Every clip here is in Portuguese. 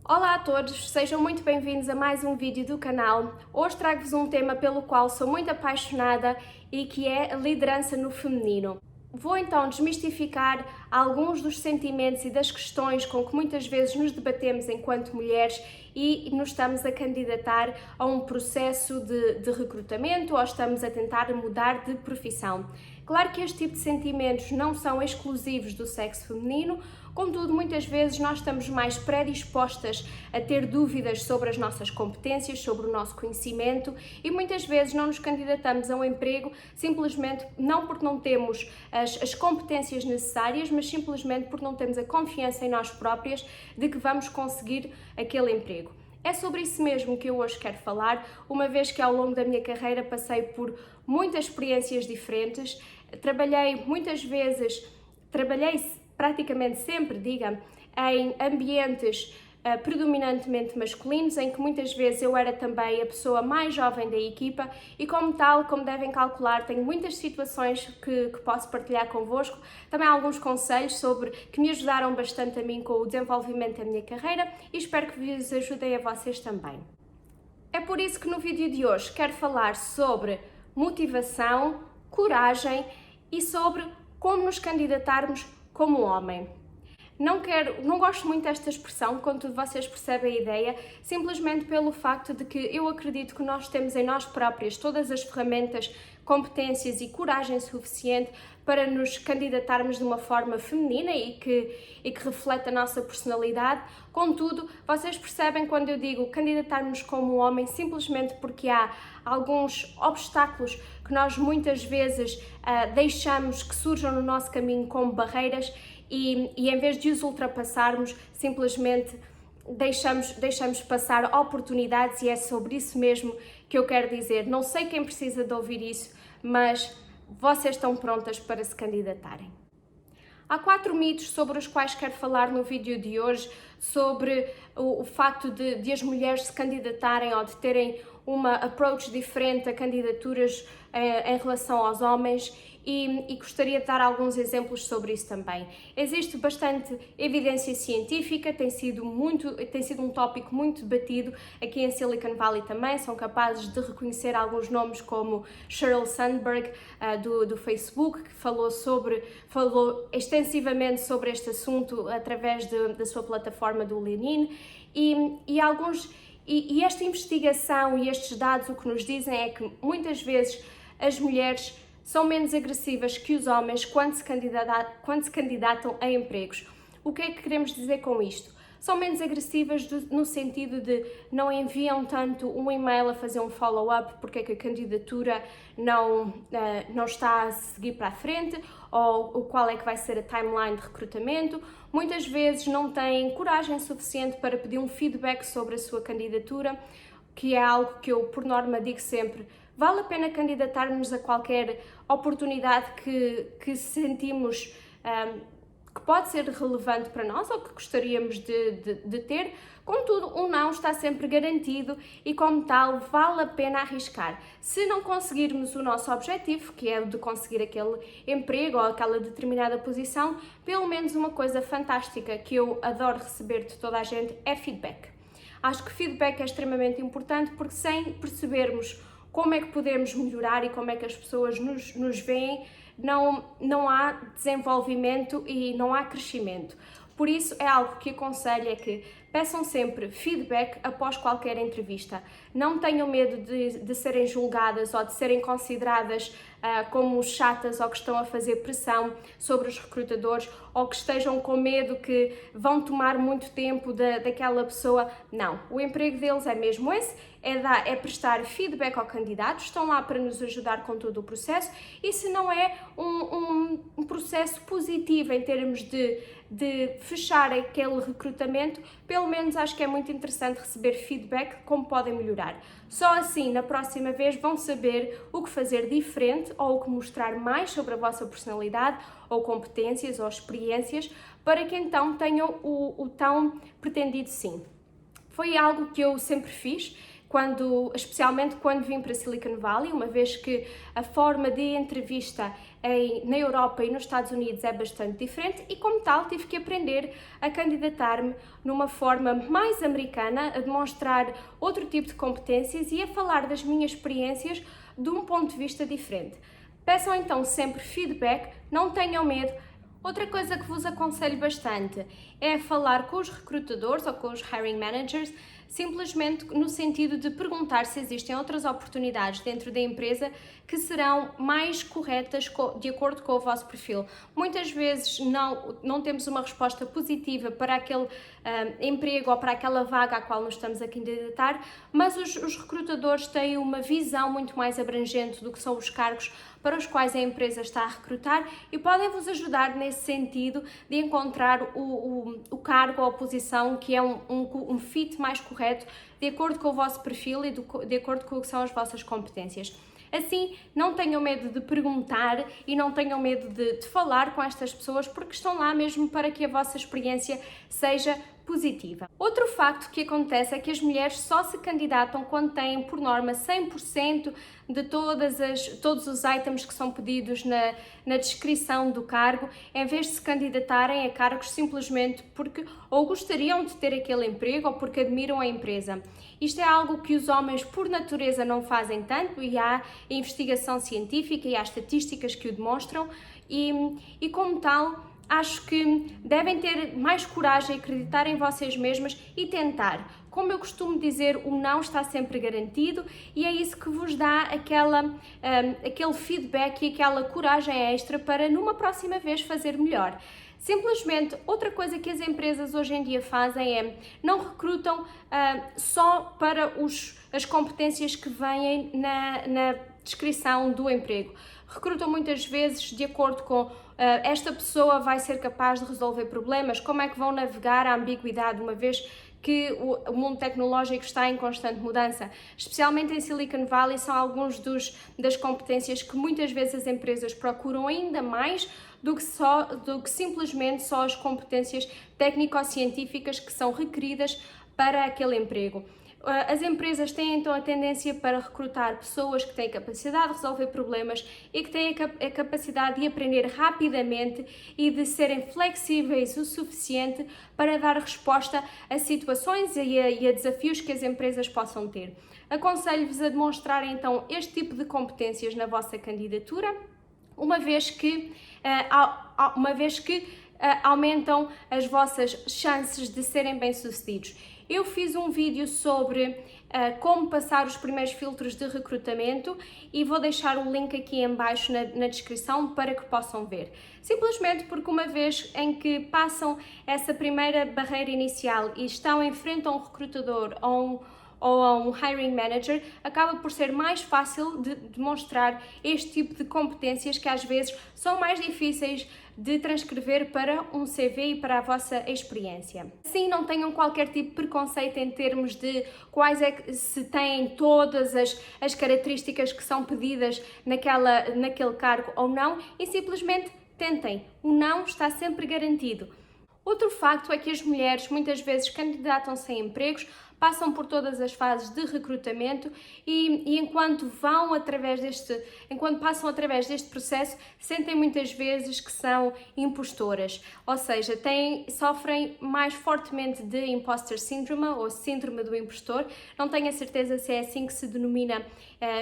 Olá a todos, sejam muito bem-vindos a mais um vídeo do canal. Hoje trago-vos um tema pelo qual sou muito apaixonada e que é a liderança no feminino. Vou então desmistificar alguns dos sentimentos e das questões com que muitas vezes nos debatemos enquanto mulheres e nos estamos a candidatar a um processo de recrutamento ou estamos a tentar mudar de profissão. Claro que este tipo de sentimentos não são exclusivos do sexo feminino, contudo, muitas vezes nós estamos mais predispostas a ter dúvidas sobre as nossas competências, sobre o nosso conhecimento e muitas vezes não nos candidatamos a um emprego simplesmente não porque não temos as competências necessárias, mas simplesmente porque não temos a confiança em nós próprias de que vamos conseguir aquele emprego. É sobre isso mesmo que eu hoje quero falar, uma vez que ao longo da minha carreira passei por muitas experiências diferentes, trabalhei praticamente sempre, em ambientes predominantemente masculinos, em que muitas vezes eu era também a pessoa mais jovem da equipa e como tal, como devem calcular, tenho muitas situações que posso partilhar convosco, também alguns conselhos que me ajudaram bastante a mim com o desenvolvimento da minha carreira e espero que vos ajudem a vocês também. É por isso que no vídeo de hoje quero falar sobre motivação, coragem e sobre como nos candidatarmos como homem. Não gosto muito desta expressão, contudo vocês percebem a ideia, simplesmente pelo facto de que eu acredito que nós temos em nós próprias todas as ferramentas, competências e coragem suficiente para nos candidatarmos de uma forma feminina e que reflete a nossa personalidade. Contudo, vocês percebem quando eu digo candidatarmos como homem simplesmente porque há alguns obstáculos que nós muitas vezes deixamos que surjam no nosso caminho como barreiras e em vez de os ultrapassarmos, simplesmente deixamos passar oportunidades e é sobre isso mesmo que eu quero dizer. Não sei quem precisa de ouvir isso, mas vocês estão prontas para se candidatarem. Há 4 mitos sobre os quais quero falar no vídeo de hoje, sobre o facto de as mulheres se candidatarem ou de terem uma approach diferente a candidaturas em relação aos homens e gostaria de dar alguns exemplos sobre isso também. Existe bastante evidência científica, tem sido um tópico muito debatido aqui em Silicon Valley também, são capazes de reconhecer alguns nomes como Sheryl Sandberg do Facebook, que falou extensivamente sobre este assunto através da sua plataforma do LinkedIn e esta investigação e estes dados o que nos dizem é que muitas vezes as mulheres são menos agressivas que os homens quando se candidatam a empregos. O que é que queremos dizer com isto? São menos agressivas no sentido de não enviam tanto um e-mail a fazer um follow-up porque é que a candidatura não está a seguir para a frente ou qual é que vai ser a timeline de recrutamento. Muitas vezes não têm coragem suficiente para pedir um feedback sobre a sua candidatura, que é algo que eu, por norma, digo sempre. Vale a pena candidatarmos a qualquer oportunidade que sentimos que pode ser relevante para nós ou que gostaríamos de ter, contudo, um não está sempre garantido e, como tal, vale a pena arriscar. Se não conseguirmos o nosso objetivo, que é o de conseguir aquele emprego ou aquela determinada posição, pelo menos uma coisa fantástica que eu adoro receber de toda a gente é feedback. Acho que feedback é extremamente importante porque sem percebermos como é que podemos melhorar e como é que as pessoas nos veem, não há desenvolvimento e não há crescimento. Por isso é algo que aconselho é que peçam sempre feedback após qualquer entrevista. Não tenham medo de serem julgadas ou de serem consideradas como chatas ou que estão a fazer pressão sobre os recrutadores ou que estejam com medo que vão tomar muito tempo daquela pessoa. Não, o emprego deles é mesmo esse, é prestar feedback ao candidato, estão lá para nos ajudar com todo o processo e se não é um processo positivo em termos de fechar aquele recrutamento, pelo menos acho que é muito interessante receber feedback como podem melhorar. Só assim, na próxima vez, vão saber o que fazer diferente ou o que mostrar mais sobre a vossa personalidade ou competências ou experiências para que então tenham o tão pretendido sim. Foi algo que eu sempre fiz. especialmente quando vim para Silicon Valley, uma vez que a forma de entrevista na Europa e nos Estados Unidos é bastante diferente e, como tal, tive que aprender a candidatar-me numa forma mais americana, a demonstrar outro tipo de competências e a falar das minhas experiências de um ponto de vista diferente. Peçam então sempre feedback, não tenham medo. Outra coisa que vos aconselho bastante é falar com os recrutadores ou com os hiring managers, simplesmente no sentido de perguntar se existem outras oportunidades dentro da empresa que serão mais corretas de acordo com o vosso perfil. Muitas vezes não temos uma resposta positiva para aquele emprego ou para aquela vaga à qual nos estamos a candidatar, mas os recrutadores têm uma visão muito mais abrangente do que são os cargos para os quais a empresa está a recrutar e podem vos ajudar nesse sentido de encontrar o cargo ou a posição que é um fit mais correto de acordo com o vosso perfil e de acordo com o que são as vossas competências. Assim, não tenham medo de perguntar e não tenham medo de falar com estas pessoas, porque estão lá mesmo para que a vossa experiência seja positiva. Outro facto que acontece é que as mulheres só se candidatam quando têm, por norma, 100% de todos os itens que são pedidos na descrição do cargo, em vez de se candidatarem a cargos simplesmente porque ou gostariam de ter aquele emprego ou porque admiram a empresa. Isto é algo que os homens, por natureza, não fazem tanto e há investigação científica e há estatísticas que o demonstram e como tal, acho que devem ter mais coragem, acreditar em vocês mesmas e tentar. Como eu costumo dizer, o não está sempre garantido e é isso que vos dá aquele feedback e aquela coragem extra para numa próxima vez fazer melhor. Simplesmente, outra coisa que as empresas hoje em dia fazem é não recrutam só para as competências que vêm na descrição do emprego. Recrutam muitas vezes de acordo com esta pessoa vai ser capaz de resolver problemas, como é que vão navegar a ambiguidade, uma vez que o mundo tecnológico está em constante mudança. Especialmente em Silicon Valley, são alguns das competências que muitas vezes as empresas procuram ainda mais do que simplesmente só as competências técnico-científicas que são requeridas para aquele emprego. As empresas têm então a tendência para recrutar pessoas que têm capacidade de resolver problemas e que têm a capacidade de aprender rapidamente e de serem flexíveis o suficiente para dar resposta a situações e a desafios que as empresas possam ter. Aconselho-vos a demonstrar então este tipo de competências na vossa candidatura, uma vez que aumentam as vossas chances de serem bem-sucedidos. Eu fiz um vídeo sobre como passar os primeiros filtros de recrutamento e vou deixar o link aqui em baixo na descrição para que possam ver. Simplesmente porque uma vez em que passam essa primeira barreira inicial e estão em frente a um recrutador ou a um hiring manager, acaba por ser mais fácil de demonstrar este tipo de competências que às vezes são mais difíceis de transcrever para um CV e para a vossa experiência. Assim, não tenham qualquer tipo de preconceito em termos de quais é que se têm todas as características que são pedidas naquele cargo ou não e simplesmente tentem. O não está sempre garantido. Outro facto é que as mulheres muitas vezes candidatam-se a empregos, passam por todas as fases de recrutamento e enquanto passam através deste processo, sentem muitas vezes que são impostoras, ou seja, sofrem mais fortemente de imposter syndrome ou síndrome do impostor. Não tenho a certeza se é assim que se denomina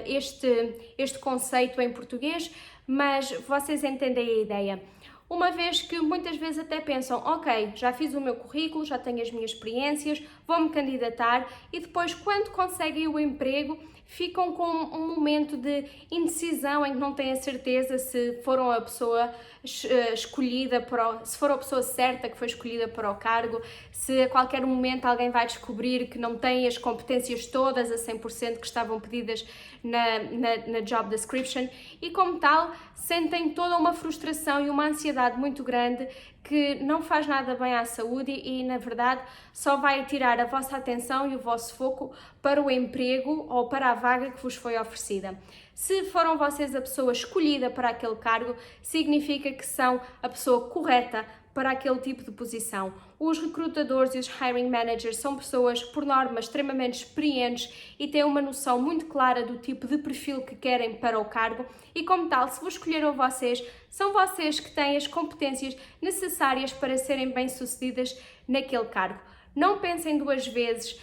este conceito em português, mas vocês entendem a ideia. Uma vez que muitas vezes até pensam, ok, já fiz o meu currículo, já tenho as minhas experiências, vou-me candidatar e depois quando conseguem o emprego ficam com um momento de indecisão em que não têm a certeza se foram a pessoa escolhida se for a pessoa certa que foi escolhida para o cargo, se a qualquer momento alguém vai descobrir que não tem as competências todas a 100% que estavam pedidas na job description e como tal sentem toda uma frustração e uma ansiedade muito grande que não faz nada bem à saúde e, na verdade, só vai tirar a vossa atenção e o vosso foco para o emprego ou para a vaga que vos foi oferecida. Se foram vocês a pessoa escolhida para aquele cargo, significa que são a pessoa correta para aquele tipo de posição. Os recrutadores e os hiring managers são pessoas, por norma, extremamente experientes e têm uma noção muito clara do tipo de perfil que querem para o cargo e, como tal, se vos escolheram vocês, são vocês que têm as competências necessárias para serem bem-sucedidas naquele cargo. Não pensem duas vezes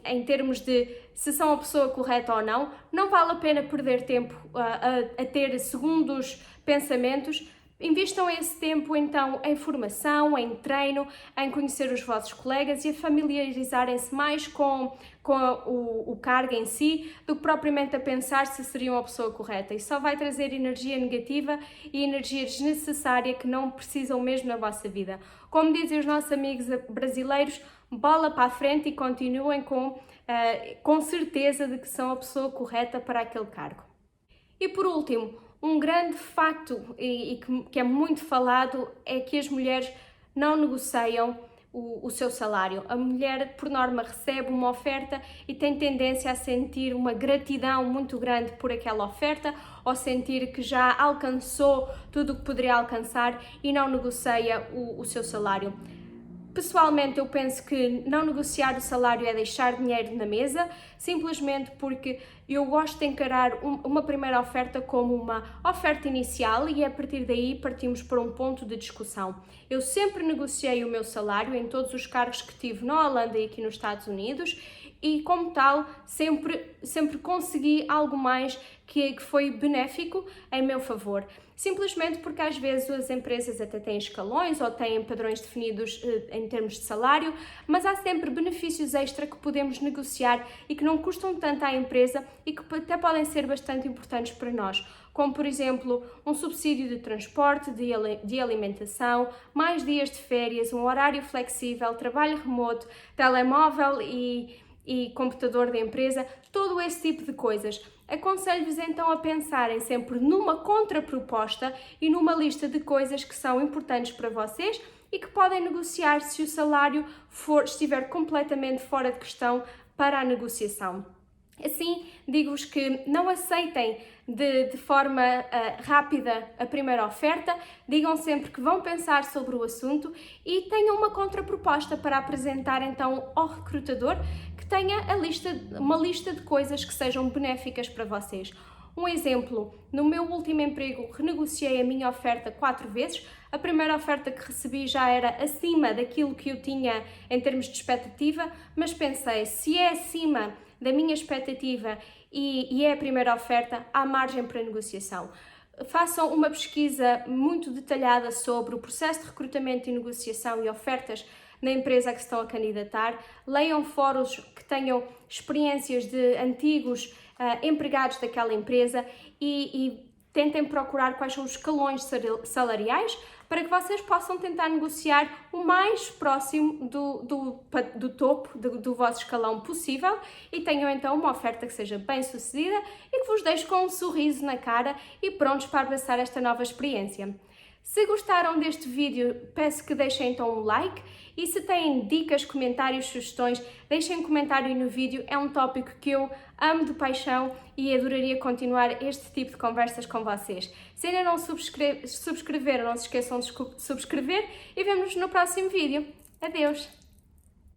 em termos de se são a pessoa correta ou não. Não vale a pena perder tempo a ter segundos pensamentos. Invistam esse tempo então em formação, em treino, em conhecer os vossos colegas e a familiarizarem-se mais com o cargo em si do que propriamente a pensar se seriam a pessoa correta. Isso só vai trazer energia negativa e energia desnecessária que não precisam mesmo na vossa vida. Como dizem os nossos amigos brasileiros, bola para a frente e continuem com certeza de que são a pessoa correta para aquele cargo. E por último, um grande facto que é muito falado é que as mulheres não negociam o seu salário. A mulher, por norma, recebe uma oferta e tem tendência a sentir uma gratidão muito grande por aquela oferta ou sentir que já alcançou tudo o que poderia alcançar e não negocia o seu salário. Pessoalmente, eu penso que não negociar o salário é deixar dinheiro na mesa, simplesmente porque eu gosto de encarar uma primeira oferta como uma oferta inicial e a partir daí partimos para um ponto de discussão. Eu sempre negociei o meu salário em todos os cargos que tive na Holanda e aqui nos Estados Unidos e, como tal, sempre consegui algo mais que foi benéfico em meu favor. Simplesmente porque às vezes as empresas até têm escalões ou têm padrões definidos em termos de salário, mas há sempre benefícios extra que podemos negociar e que não custam tanto à empresa e que até podem ser bastante importantes para nós, como por exemplo um subsídio de transporte, de alimentação, mais dias de férias, um horário flexível, trabalho remoto, telemóvel e computador da empresa, todo esse tipo de coisas. Aconselho-vos então a pensarem sempre numa contraproposta e numa lista de coisas que são importantes para vocês e que podem negociar se o salário estiver completamente fora de questão para a negociação. Assim, digo-vos que não aceitem de forma rápida a primeira oferta, digam sempre que vão pensar sobre o assunto e tenham uma contraproposta para apresentar então ao recrutador que tenha uma lista de coisas que sejam benéficas para vocês. Um exemplo, no meu último emprego renegociei a minha oferta 4 vezes, a primeira oferta que recebi já era acima daquilo que eu tinha em termos de expectativa, mas pensei, se é acima da minha expectativa e é a primeira oferta, há margem para negociação. Façam uma pesquisa muito detalhada sobre o processo de recrutamento e negociação e ofertas na empresa a que se estão a candidatar, leiam fóruns que tenham experiências de antigos empregados daquela empresa e tentem procurar quais são os escalões salariais para que vocês possam tentar negociar o mais próximo do topo do vosso escalão possível e tenham então uma oferta que seja bem sucedida e que vos deixe com um sorriso na cara e prontos para abraçar esta nova experiência. Se gostaram deste vídeo, peço que deixem então um like e se têm dicas, comentários, sugestões, deixem um comentário no vídeo, é um tópico que eu amo de paixão e adoraria continuar este tipo de conversas com vocês. Se ainda não subscreveram, não se esqueçam de subscrever e vemo-nos no próximo vídeo. Adeus!